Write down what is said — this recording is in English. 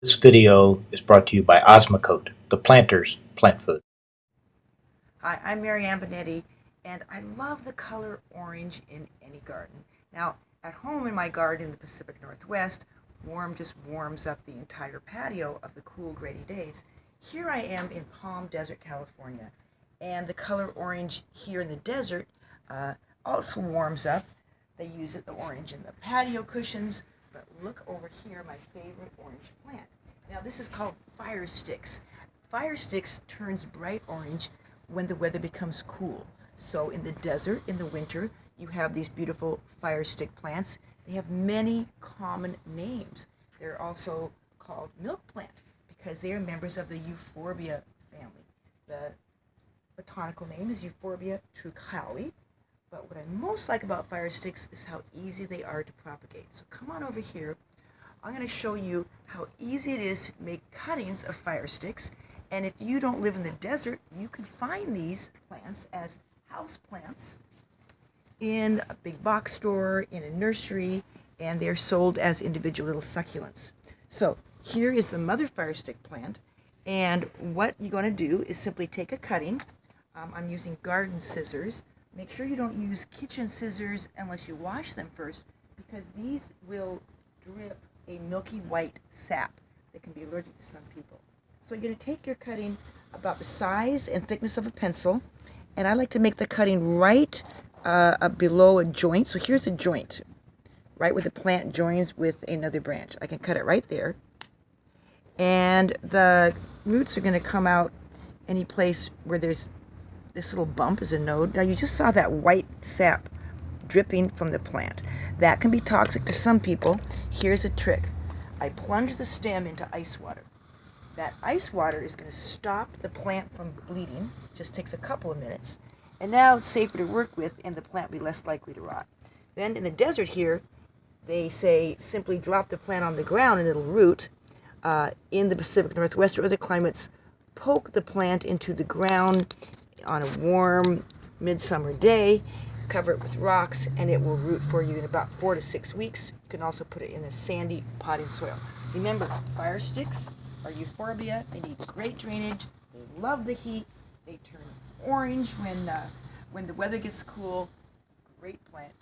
This video is brought to you by Osmocote, the planter's plant food. Hi, I'm Marianne Binetti, and I love the color orange in any garden. Now, at home in my garden in the Pacific Northwest, warm just warms up the entire patio of the cool, gray days. Here I am in Palm Desert, California, and the color orange here in the desert also warms up. They use the orange in the patio cushions, but look over here, my favorite orange plant. Now, this is called Firesticks. Firesticks turns bright orange when the weather becomes cool. So in the desert, in the winter, you have these beautiful firestick plants. They have many common names. They're also called milk plant because they are members of the euphorbia family. The botanical name is Euphorbia trucali. But what I most like about firesticks is how easy they are to propagate. So come on over here. I'm going to show you how easy it is to make cuttings of firesticks. And if you don't live in the desert, you can find these plants as house plants in a big box store, in a nursery, and they're sold as individual little succulents. So here is the mother firestick plant. And what you're going to do is simply take a cutting. I'm using garden scissors. Make sure you don't use kitchen scissors unless you wash them first, because these will drip a milky white sap that can be allergic to some people. So you're going to take your cutting about the size and thickness of a pencil, and I like to make the cutting right below a joint. So here's a joint, right where the plant joins with another branch. I can cut it right there, and the roots are going to come out any place where there's this little bump is a node. Now you just saw that white sap dripping from the plant. That can be toxic to some people. Here's a trick. I plunge the stem into ice water. That ice water is going to stop the plant from bleeding. It just takes a couple of minutes. And now it's safer to work with and the plant will be less likely to rot. Then in the desert here, they say simply drop the plant on the ground and it'll root. In the Pacific Northwest or other climates, poke the plant into the ground on a warm midsummer day, cover it with rocks, and it will root for you in about 4 to 6 weeks. You can also put it in a sandy potting soil. Remember, fire sticks are euphorbia. They need great drainage. They love the heat. They turn orange when the weather gets cool. Great plant.